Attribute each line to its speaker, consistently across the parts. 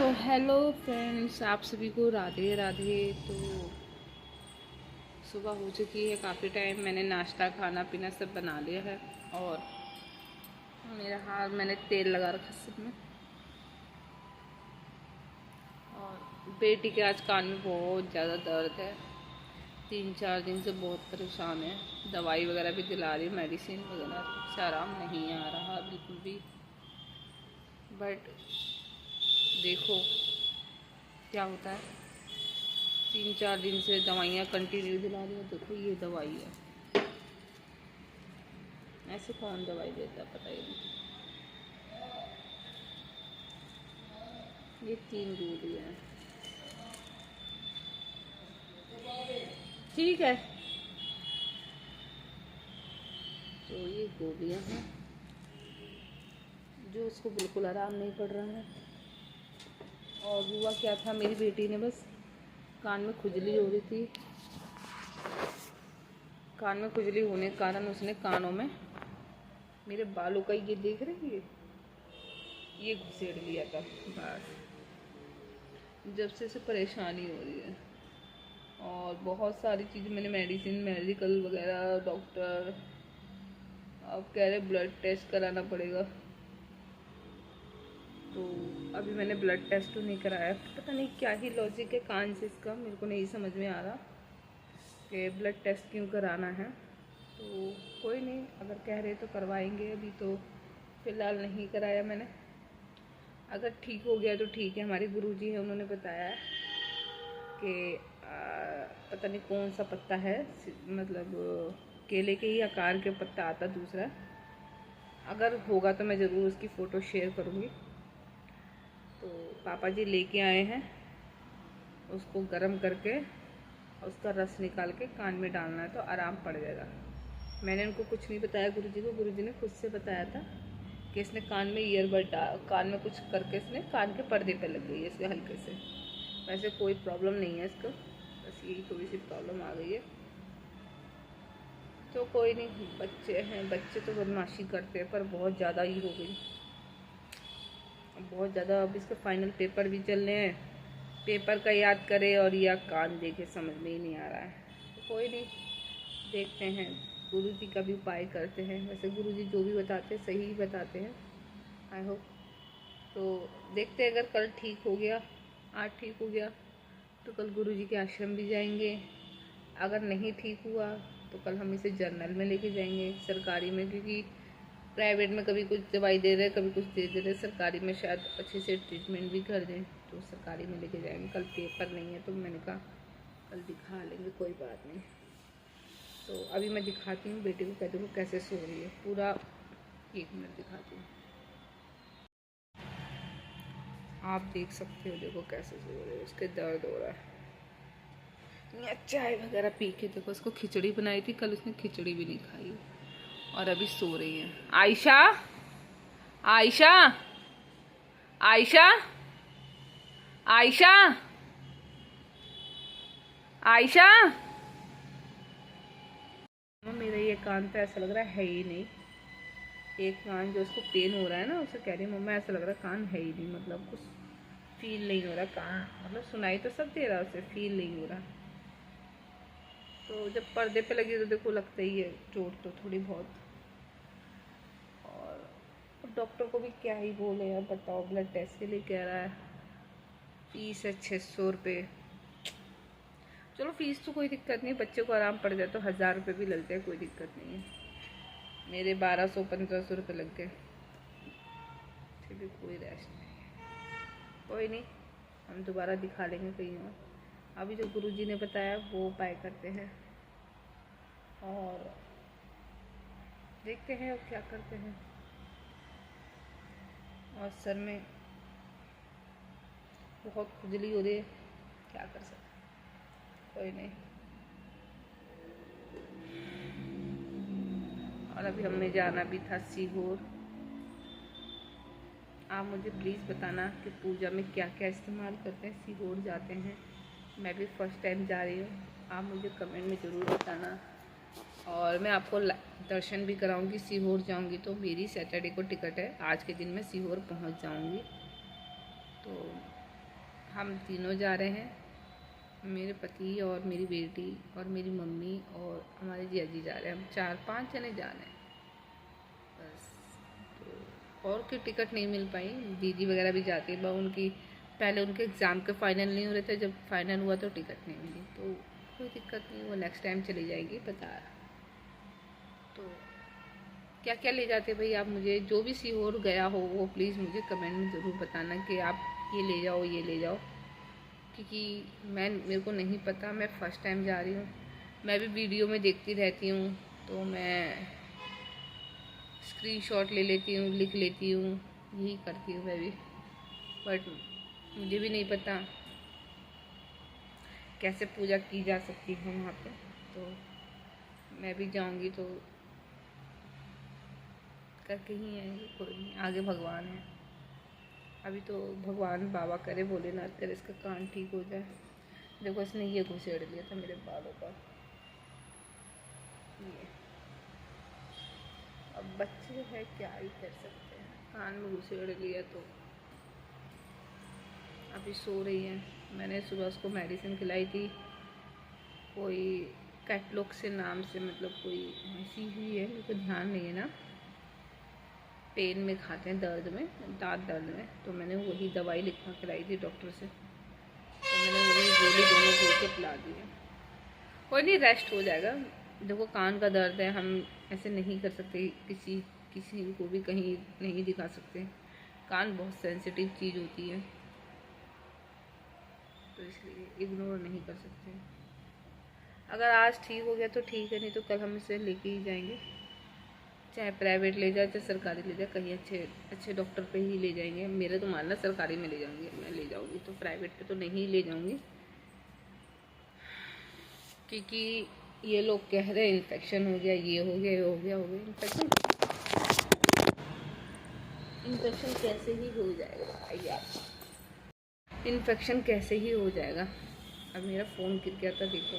Speaker 1: तो hello friends, आप सभी को राधे राधे। तो सुबह हो चुकी है, काफ़ी टाइम मैंने नाश्ता खाना पीना सब बना लिया है। और मेरा हाथ मैंने तेल लगा रखा सिर में। और बेटी के आज कान में बहुत ज़्यादा दर्द है, 3-4 दिन से बहुत परेशान है। दवाई वगैरह भी दिला रही, मेडिसिन वगैरह से आराम नहीं आ रहा बिल्कुल भी। बट देखो क्या होता है। 3-4 दिन से दवाइयाँ कंटिन्यू दिला रही है। देखो ये दवाई है, ऐसे कौन दवाई देता पता ही नहीं। ये 3 गोलियाँ हैं, ठीक है। तो ये गोलियाँ हैं जो उसको बिल्कुल आराम नहीं पड़ रहा है। और हुआ क्या था, मेरी बेटी ने बस कान में खुजली हो रही थी। कान में खुजली होने के कारण उसने कानों में मेरे बालों का ये देख रही है, ये घुसेड़ लिया था। बस जब से परेशानी हो रही है। और बहुत सारी चीज़ मैंने मेडिसिन मेडिकल वगैरह, डॉक्टर अब कह रहे ब्लड टेस्ट कराना पड़ेगा। तो अभी मैंने ब्लड टेस्ट तो नहीं कराया, पता नहीं क्या ही लॉजिक है कान से इसका, मेरे को नहीं समझ में आ रहा कि ब्लड टेस्ट क्यों कराना है। तो कोई नहीं, अगर कह रहे तो करवाएंगे। अभी तो फ़िलहाल नहीं कराया मैंने। अगर ठीक हो गया तो ठीक है। हमारे गुरुजी हैं, उन्होंने बताया कि पता नहीं कौन सा पत्ता है, मतलब केले के ही आकार के पत्ता आता दूसरा। अगर होगा तो मैं ज़रूर उसकी फ़ोटो शेयर करूँगी। तो पापा जी लेके आए हैं, उसको गर्म करके उसका रस निकाल के कान में डालना है तो आराम पड़ जाएगा। मैंने उनको कुछ नहीं बताया गुरुजी को, गुरुजी ने खुद से बताया था कि इसने कान में ईयरबड कान में कुछ करके इसने कान के पर्दे पे लग गई है इसके हल्के से। वैसे कोई प्रॉब्लम नहीं है इसको, बस यही थोड़ी सी प्रॉब्लम आ गई है। तो कोई नहीं, बच्चे हैं, बच्चे तो बदमाशी करते हैं, पर बहुत ज़्यादा ही हो गई, बहुत ज़्यादा। अब इसके फाइनल पेपर भी चल रहे हैं, पेपर का याद करे और या कान देखे, समझ में ही नहीं आ रहा है। तो कोई नहीं, देखते हैं, गुरु जी का भी उपाय करते हैं। वैसे गुरु जी जो भी बताते हैं सही ही बताते हैं, आई होप। तो देखते हैं, अगर कल ठीक हो गया, आज ठीक हो गया तो कल गुरु जी के आश्रम भी जाएंगे। अगर नहीं ठीक हुआ तो कल हम इसे जर्नल में लेके जाएंगे, सरकारी में, क्योंकि प्राइवेट में कभी कुछ दवाई दे रहे, कभी कुछ दे रहे, सरकारी में शायद अच्छे से ट्रीटमेंट भी कर दें, तो सरकारी में लेके जाएंगे। कल पेपर नहीं है तो मैंने कहा कल दिखा लेंगे, कोई बात नहीं। तो अभी मैं दिखाती हूँ बेटी को, कहती हूँ कैसे सो रही है, पूरा 1 मिनट दिखाती हूँ। आप देख सकते हो, देखो कैसे सो रही है, उसके दर्द हो रहा है। या चाय वगैरह पी के देखो, उसको खिचड़ी बनाई थी कल, उसने खिचड़ी भी नहीं खाई और अभी सो रही है। आयशा, आयशा, आयशा, आयशा, आयशा। मेरा ये कान तो ऐसा लग रहा है ही नहीं। एक कान जो उसको पेन हो रहा है ना, उसे कह रही है मम्मा ऐसा लग रहा है कान है ही नहीं, मतलब कुछ फील नहीं हो रहा कान, मतलब सुनाई तो सब दे रहा है, उसे फील नहीं हो रहा। तो जब पर्दे पे लगी तो देखो लगता ही है चोट तो थोड़ी बहुत। और डॉक्टर को भी क्या ही बोले यार, बताओ, ब्लड टेस्ट के लिए कह रहा है, फीस है 600 रुपये। चलो फीस तो कोई दिक्कत नहीं, बच्चे को आराम पड़ जाए तो 1000 रुपये भी लगते हैं, कोई दिक्कत नहीं है। मेरे 1200-1500 रुपये लग गए, फिर भी कोई रेस्ट नहीं है। कोई नहीं, हम दोबारा दिखा लेंगे कहीं और। अभी जो गुरुजी ने बताया वो उपाय करते हैं और देखते हैं अब क्या करते हैं। और सर में बहुत खुजली हो रही है, क्या कर सकते, कोई नहीं। और अभी हमने जाना भी था सीहोर। आप मुझे प्लीज़ बताना कि पूजा में क्या क्या इस्तेमाल करते हैं, सीहोर जाते हैं, मैं भी फर्स्ट टाइम जा रही हूँ। आप मुझे कमेंट में ज़रूर बताना। और मैं आपको दर्शन भी कराऊंगी। सीहोर जाऊंगी तो मेरी सैटरडे को टिकट है, आज के दिन मैं सीहोर पहुंच जाऊंगी। तो हम तीनों जा रहे हैं, मेरे पति और मेरी बेटी और मेरी मम्मी और हमारे जिया जी जा रहे हैं। हम 4-5 जने जा रहे हैं बस। तो और की टिकट नहीं मिल पाई। दीदी वगैरह भी जाती है, उनकी पहले उनके एग्ज़ाम के फाइनल नहीं हो रहे थे, जब फाइनल हुआ तो टिकट नहीं मिली। तो कोई दिक्कत नहीं, वो नेक्स्ट टाइम चली जाएगी बता। तो क्या क्या ले जाते भाई आप, मुझे जो भी सीहोर गया हो वो प्लीज़ मुझे कमेंट में ज़रूर बताना कि आप ये ले जाओ ये ले जाओ, क्योंकि मेरे को नहीं पता, मैं फ़र्स्ट टाइम जा रही हूँ। मैं भी वीडियो में देखती रहती हूँ तो मैं स्क्रीनशॉट ले लेती हूँ, लिख लेती हूँ, यही करती हूँ मैं भी। बट मुझे भी नहीं पता कैसे पूजा की जा सकती है वहाँ पे। तो मैं भी जाऊँगी तो करके ही आएंगे, कोई नहीं, आगे भगवान है। अभी तो भगवान बाबा करे, भोलेनाथ करे इसका कान ठीक हो जाए। देखो इसने ये घुसेड़ लिया था मेरे बालों का, ये अब बच्चे हैं क्या ही कर सकते हैं, कान में घुसेड़ लिया। तो अभी सो रही है। मैंने सुबह उसको मेडिसिन खिलाई थी, कोई कैटलॉग से नाम से, मतलब कोई ऐसी ही है, मेरे को ध्यान नहीं है ना। पेन में खाते हैं, दर्द में, दांत दर्द में। तो मैंने वही दवाई लिखवा के लाई थी डॉक्टर से, तो मैंने वही गोली दोनों घोल के पिला दी है। कोई नहीं, रेस्ट हो जाएगा। देखो कान का दर्द है, हम ऐसे नहीं कर सकते, किसी को भी कहीं नहीं दिखा सकते। कान बहुत सेंसिटिव चीज़ होती है, तो इसलिए इग्नोर नहीं कर सकते। अगर आज ठीक हो गया तो ठीक है, नहीं तो कल हम इसे लेके ही जाएंगे। चाहे प्राइवेट ले जाए चाहे सरकारी ले जाए, कहीं अच्छे डॉक्टर पे ही ले जाएंगे। मेरे तो मानना सरकारी में ले जाऊंगी, मैं ले जाऊंगी तो प्राइवेट पे तो नहीं ले जाऊंगी, क्योंकि ये लोग कह रहे हैं इन्फेक्शन हो गया, ये हो गया, ये हो गया, इन्फेक्शन कैसे ही हो जाएगा यार, इन्फेक्शन कैसे ही हो जाएगा। अब मेरा फ़ोन गिर गया था, देखो।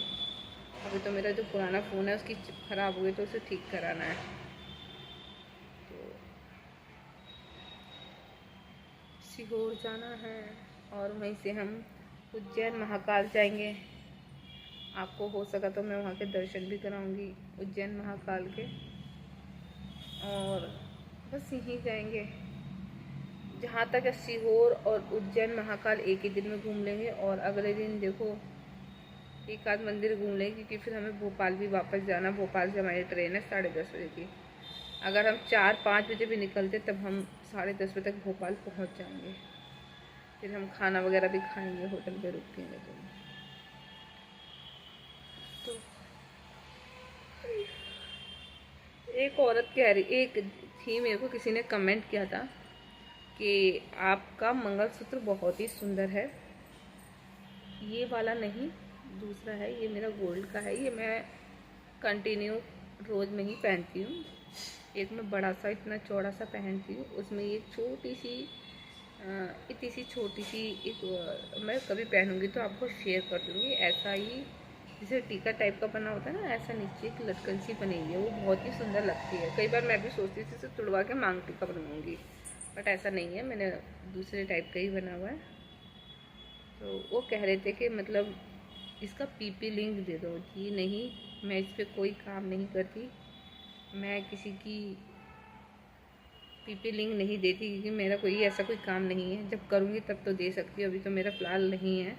Speaker 1: अभी तो मेरा जो पुराना फ़ोन है उसकी चिप ख़राब हो गई, तो उसे ठीक कराना है। तो सीहोर जाना है और वहीं से हम उज्जैन महाकाल जाएंगे। आपको हो सका तो मैं वहाँ के दर्शन भी कराऊंगी, उज्जैन महाकाल के। और बस यहीं जाएंगे। जहाँ तक है सीहोर और उज्जैन महाकाल एक ही दिन में घूम लेंगे, और अगले दिन देखो एक आध मंदिर घूम लेंगे, क्योंकि फिर हमें भोपाल भी वापस जाना। भोपाल से हमारी ट्रेन है 10:30 बजे की। अगर हम 4-5 बजे भी निकलते तब हम 10:30 बजे तक भोपाल पहुँच जाएंगे। फिर हम खाना वगैरह भी खाएंगे, होटल पे रुकेंगे। तो एक औरत कह रही, एक थी, मेरे को किसी ने कमेंट किया था कि आपका मंगलसूत्र बहुत ही सुंदर है। ये वाला नहीं, दूसरा है, ये मेरा गोल्ड का है। ये मैं कंटिन्यू रोज़ में ही पहनती हूँ। एक मैं बड़ा सा इतना चौड़ा सा पहनती हूँ, उसमें ये छोटी सी इतनी सी छोटी सी एक मैं कभी पहनूंगी तो आपको शेयर कर दूँगी। ऐसा ही जैसे टीका टाइप का बना होता है ना, ऐसा नीचे एक लटकन सी बनी हुई है, वो बहुत ही सुंदर लगती है। कई बार मैं भी सोचती थी इसे तुड़वा के मांग टीका बनवाऊँगी, बट ऐसा नहीं है, मैंने दूसरे टाइप का ही बना हुआ है। तो वो कह रहे थे कि मतलब इसका पीपी लिंक दे दो जी। नहीं, मैं इस पर कोई काम नहीं करती, मैं किसी की पीपी लिंक नहीं देती, क्योंकि मेरा कोई ऐसा कोई काम नहीं है। जब करूँगी तब तो दे सकती हूँ, अभी तो मेरा फ़िलहाल नहीं है।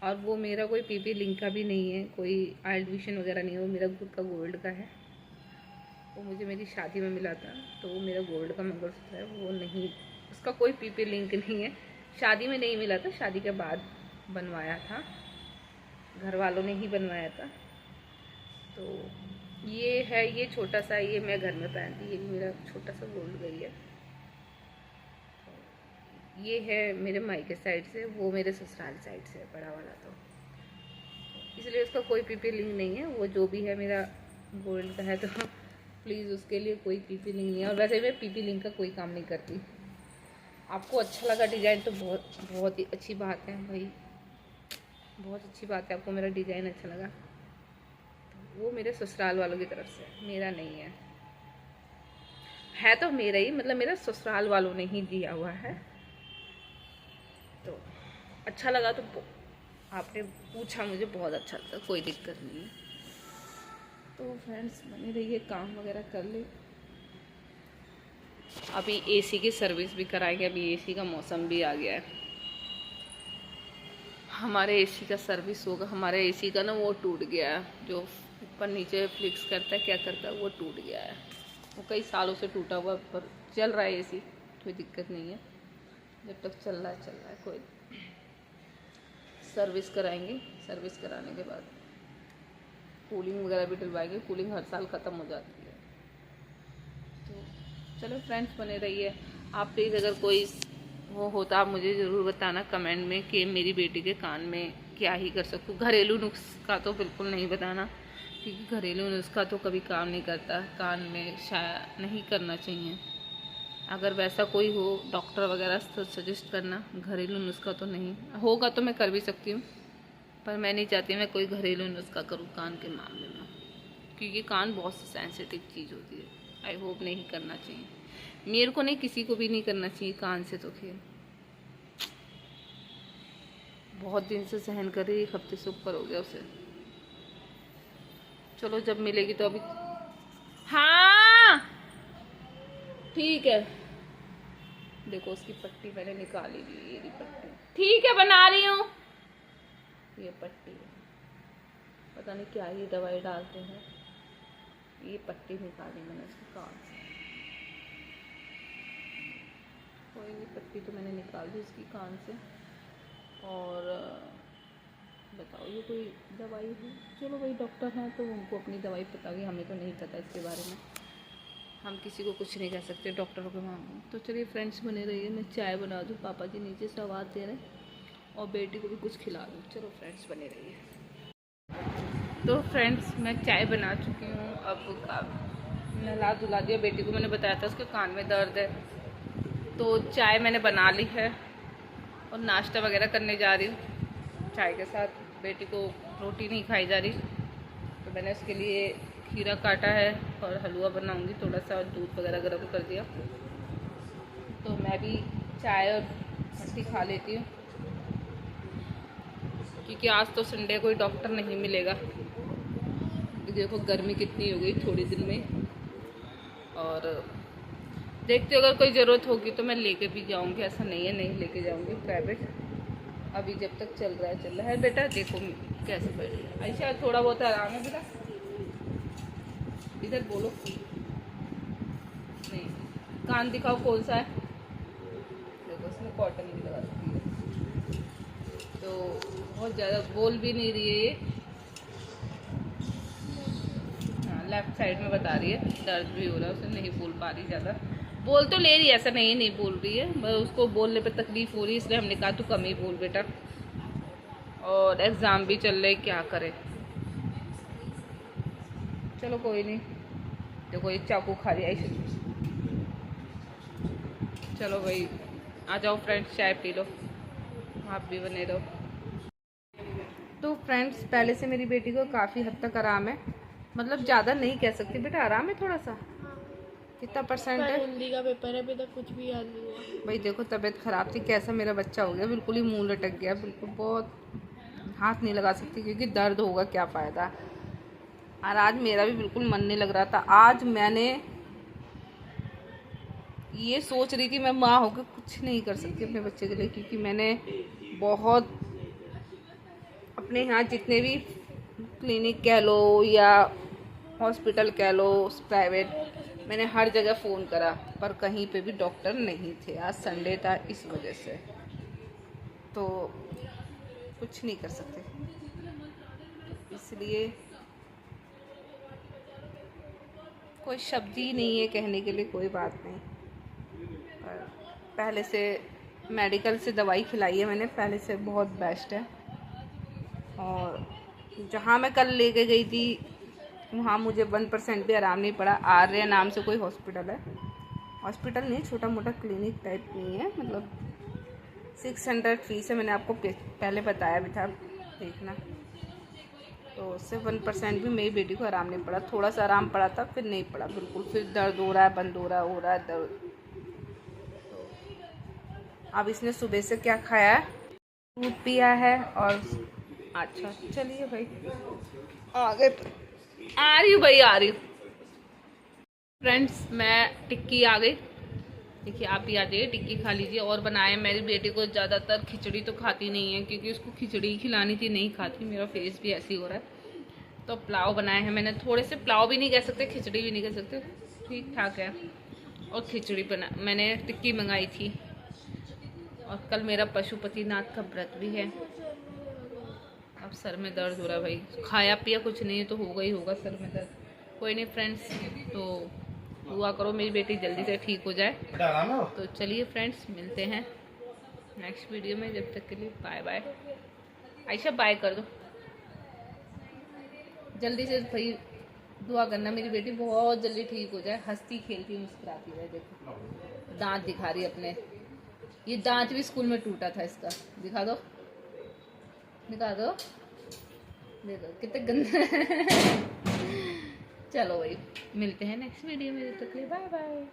Speaker 1: और वो मेरा कोई पीपी लिंक का भी नहीं है, कोई एडमिशन वगैरह नहीं है, वो मेरा खुद का गोल्ड का है। वो मुझे मेरी शादी में मिला था, तो वो मेरा गोल्ड का मंगलसूत्र है, वो नहीं, उसका कोई पीपी लिंक नहीं है। शादी में नहीं मिला था, शादी के बाद बनवाया था, घर वालों ने ही बनवाया था। तो ये है, ये छोटा सा, ये मैं घर में पहनती, ये भी मेरा छोटा सा गोल्ड का ही है। ये है मेरे मायके साइड से, वो मेरे ससुराल साइड से है बड़ा वाला। तो इसलिए उसका कोई पीपी लिंक नहीं है, वो जो भी है मेरा गोल्ड का है। तो प्लीज़ उसके लिए कोई पीपी लिंक नहीं है। और वैसे मैं पीपी लिंक का कोई काम नहीं करती। आपको अच्छा लगा डिज़ाइन तो बहुत बहुत ही अच्छी बात है भाई, बहुत अच्छी बात है, आपको मेरा डिज़ाइन अच्छा लगा। तो वो मेरे ससुराल वालों की तरफ से, मेरा नहीं है तो मेरा ही, मतलब मेरा ससुराल वालों ने ही दिया हुआ है। तो अच्छा लगा तो आपने पूछा, मुझे बहुत अच्छा लगा, कोई दिक्कत नहीं है। तो फ्रेंड्स बने रहिए, काम वगैरह कर ले। अभी एसी की सर्विस भी कराएंगे, अभी एसी का मौसम भी आ गया है। हमारे एसी का सर्विस होगा। हमारे एसी का ना वो टूट गया है, जो ऊपर नीचे फ्लिक्स करता है, क्या करता है, वो टूट गया है। वो कई सालों से टूटा हुआ, पर चल रहा है एसी, कोई दिक्कत नहीं है। जब तक चल रहा है कोई। सर्विस कराएंगे, सर्विस कराने के बाद कूलिंग वगैरह भी डलवाएंगे। कूलिंग हर साल ख़त्म हो जाती है। तो चलो फ्रेंड्स बने रहिए। आप प्लीज़ अगर कोई वो होता आप मुझे ज़रूर बताना कमेंट में कि मेरी बेटी के कान में क्या ही कर सकूँ। घरेलू नुस्खा तो बिल्कुल नहीं बताना, क्योंकि घरेलू नुस्खा तो कभी काम नहीं करता। कान में शायद नहीं करना चाहिए। अगर वैसा कोई हो डॉक्टर वगैरह तो सजेस्ट करना। घरेलू नुस्खा तो नहीं होगा, तो मैं कर भी सकती हूँ, पर मैं नहीं चाहती मैं कोई घरेलू नुस्खा करूँ कान के मामले में, क्योंकि कान बहुत सेंसिटिव चीज़ होती है। आई होप नहीं करना चाहिए, मेरे को नहीं, किसी को भी नहीं करना चाहिए कान से तो खेल। बहुत दिन से सहन कर रही, 1 हफ्ते से ऊपर हो गया उसे। चलो जब मिलेगी तो अभी। हाँ ठीक है, देखो उसकी पट्टी मैंने निकाली ली, ये पट्टी ठीक है, बना रही हूँ। ये पट्टी है, पता नहीं क्या ये दवाई डालते हैं। ये पट्टी निकाली मैंने उसके कान से। कोई नहीं, पट्टी तो मैंने निकाल दी उसकी कान से। और बताओ ये कोई दवाई है? चलो भाई डॉक्टर हैं तो उनको अपनी दवाई पता होगी, हमें तो नहीं पता इसके बारे में। हम किसी को कुछ नहीं कह सकते डॉक्टरों के मामले। तो चलिए फ्रेंड्स बने रहिए, मैं चाय बना दूँ, पापा जी नीचे से आवाज़ दे रहे हैं, और बेटी को भी कुछ खिला दूँ। चलो फ्रेंड्स बने रहिए। तो फ्रेंड्स मैं चाय बना चुकी हूँ। अब नहला धुला दिया बेटी को, मैंने बताया था उसके कान में दर्द है। तो चाय मैंने बना ली है और नाश्ता वगैरह करने जा रही हूँ। चाय के साथ बेटी को रोटी नहीं खाई जा रही, तो मैंने उसके लिए खीरा काटा है और हलवा बनाऊंगी थोड़ा सा, और दूध वगैरह गर्म कर दिया। तो मैं भी चाय और रोटी खा लेती हूँ, क्योंकि आज तो संडे कोई डॉक्टर नहीं मिलेगा। देखो गर्मी कितनी हो गई थोड़ी दिन में। और देखते हो अगर कोई ज़रूरत होगी तो मैं लेके भी जाऊंगी, ऐसा नहीं है नहीं लेके जाऊंगी प्राइवेट। अभी जब तक चल रहा है बेटा। देखो कैसे बैठ रही है ऐसा, थोड़ा बहुत आराम है बेटा, इधर बोलो। नहीं, कान दिखाओ कौन सा है। देखो उसमें कॉटन भी लगा रखी है, तो बहुत ज़्यादा बोल भी नहीं रही है ये। हाँ लेफ्ट साइड में बता रही है, दर्द भी हो रहा है उसे, नहीं बोल पा रही ज़्यादा। बोल तो ले रही है, ऐसा नहीं बोल रही है, बस उसको बोलने पे तकलीफ हो रही है, इसलिए हमने कहा तू कम ही बोल बेटा। और एग्ज़ाम भी चल रहे, क्या करे। चलो कोई नहीं। देखो ये चाकू खा लिया इसे। चलो भाई आ जाओ फ्रेंड्स, चाय पी लो, आप भी बने रहो। तो फ्रेंड्स पहले से मेरी बेटी को काफ़ी हद तक आराम है, मतलब ज़्यादा नहीं कह सकती बेटा, आराम है थोड़ा सा। कितना परसेंट है?
Speaker 2: हिंदी का पेपर है, अभी तक कुछ भी याद नहीं हुआ।
Speaker 1: भाई देखो तबीयत ख़राब थी, कैसा मेरा बच्चा हो गया, बिल्कुल ही मुंह लटक गया, बिल्कुल बहुत हाथ नहीं लगा सकती, क्योंकि दर्द होगा क्या फ़ायदा। और आज मेरा भी बिल्कुल मन नहीं लग रहा था। आज मैंने ये सोच रही थी मैं माँ होकर कुछ नहीं कर सकती अपने बच्चे के लिए, क्योंकि मैंने बहुत अपने यहाँ जितने भी क्लिनिक कह लो या हॉस्पिटल कह लो प्राइवेट, मैंने हर जगह फ़ोन करा, पर कहीं पे भी डॉक्टर नहीं थे। आज संडे था इस वजह से, तो कुछ नहीं कर सकते, इसलिए कोई शब्द ही नहीं है कहने के लिए, कोई बात नहीं। पर पहले से मेडिकल से दवाई खिलाई है मैंने, पहले से बहुत बेस्ट है। और जहाँ मैं कल लेके गई थी वहाँ मुझे 1% भी आराम नहीं पड़ा। आर्य नाम से कोई हॉस्पिटल है, हॉस्पिटल नहीं, छोटा मोटा क्लिनिक टाइप नहीं है, मतलब 600 फीस है, मैंने आपको पहले बताया भी था, देखना। तो उससे 1% भी मेरी बेटी को आराम नहीं पड़ा, थोड़ा सा आराम पड़ा था, फिर नहीं पड़ा बिल्कुल, फिर दर्द हो रहा है, बंद हो रहा है दर्द। तो अब इसने सुबह से क्या खाया है? दूध पिया है और अच्छा चलिए भाई आ गए आ रही हूँ भाई आ रही हूँ। फ्रेंड्स मैं टिक्की आ गई। देखिए आप भी आ जाइए टिक्की खा लीजिए। और बनाए मेरी बेटी को ज़्यादातर खिचड़ी तो खाती नहीं है क्योंकि उसको खिचड़ी खिलानी थी, नहीं खाती। मेरा फेस भी ऐसे ही हो रहा है। तो पुलाव बनाए हैं मैंने, थोड़े से पुलाव भी नहीं कह सकते, खिचड़ी भी नहीं कह सकते, ठीक ठाक है। और खिचड़ी बना, मैंने टिक्की मंगाई थी। और कल मेरा पशुपतिनाथ का व्रत भी है। अब सर में दर्द हो रहा है भाई, खाया पिया कुछ नहीं है तो होगा ही होगा सर में दर्द। कोई नहीं फ्रेंड्स, तो दुआ करो मेरी बेटी जल्दी से ठीक हो जाए। तो चलिए फ्रेंड्स मिलते हैं नेक्स्ट वीडियो में। जब तक के लिए बाय बाय। आयशा बाय कर दो जल्दी से भाई। दुआ करना मेरी बेटी बहुत जल्दी ठीक हो जाए, हंसती खेलती मुस्कुराती रहे। देखो दांत दिखा रही अपने, ये दांत भी स्कूल में टूटा था इसका। दिखा दो दिखा दो, देखो कितने गंदे चलो भाई मिलते हैं नेक्स्ट वीडियो में। जब तक के लिए बाय बाय।